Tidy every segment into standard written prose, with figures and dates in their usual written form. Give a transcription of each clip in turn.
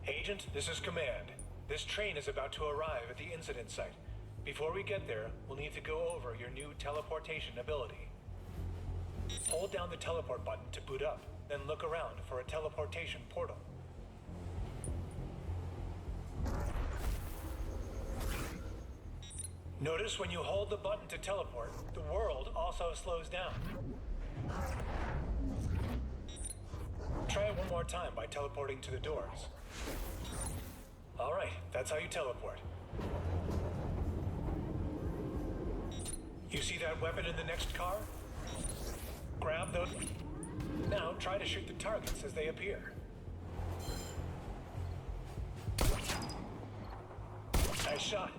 Agent, this is Command. This train is about to arrive at the incident site. Before we get there, we'll need to go over your new teleportation ability. Hold down the teleport button to boot up, then look around for a teleportation portal. Notice when you hold the button to teleport, the world also slows down. Try it one more time by teleporting to the doors. Alright, that's how you teleport. You see that weapon in the next car? Grab those. Now try to shoot the targets as they appear. Nice shot.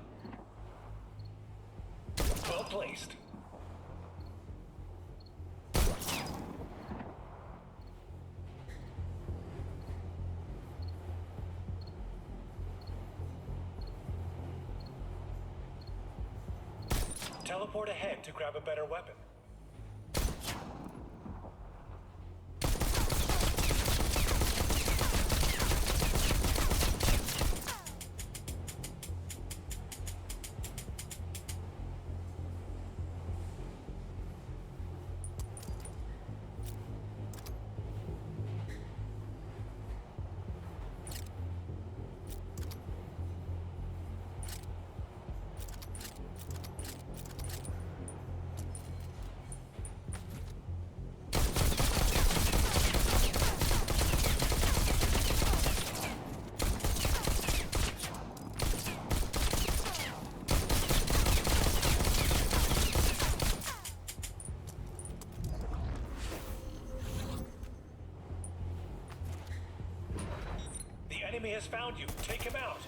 Well placed. Teleport ahead to grab a better weapon. The enemy has found you. Take him out.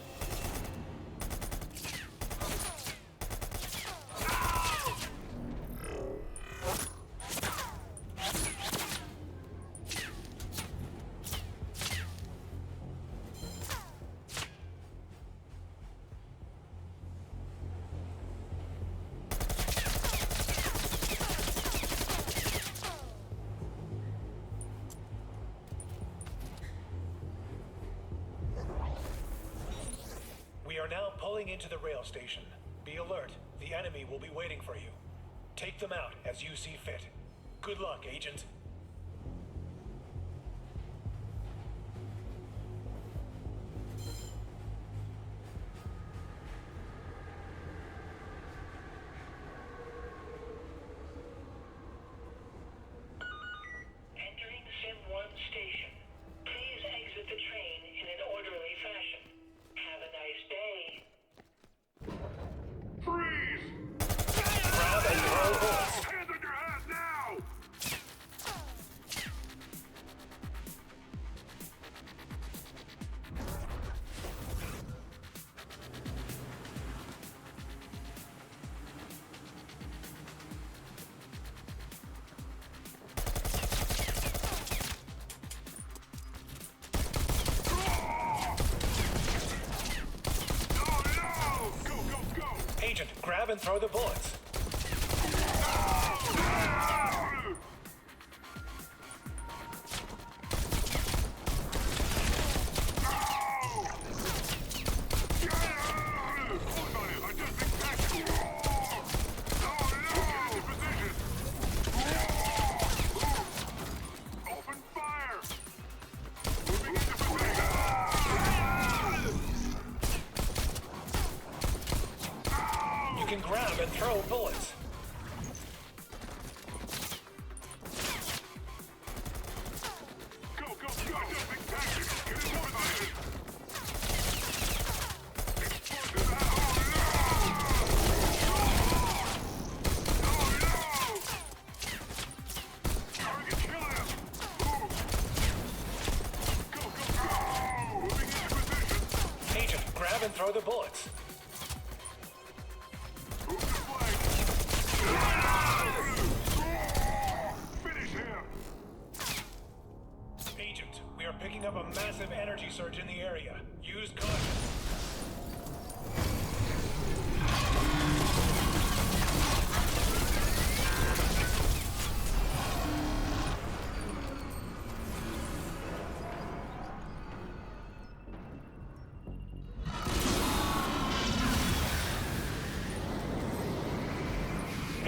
We are now pulling into the rail station. Be alert. The enemy will be waiting for you. Take them out as you see fit. Good luck, Agent. Entering Sim 1 station. Please exit the train in an orderly fashion. Have a nice day. Freeze! Grab and throw bullets. Hands on your hat now! No! Go, go, go! Agent, grab and throw the bullets. Open fire! Moving into position! You can grab and throw bullets. Go, go, go! Adjusting tactics! Get it motivated! Explosive! Oh no! Target kill him! Move! Go, go, go! Moving into position! Agent, grab and throw the bullets. Move to flank! Finish him! Agent, we are picking up a massive energy surge in the area. Use caution.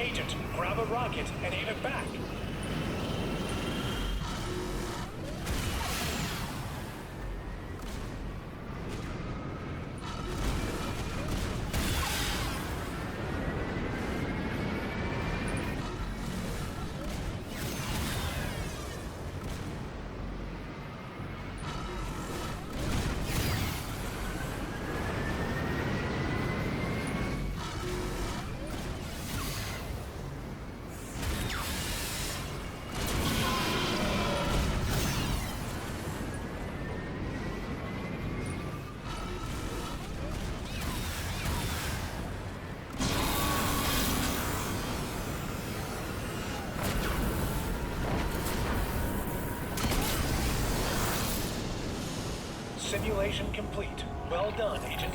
Agent, grab a rocket and aim it back. Simulation complete. Well done, Agent.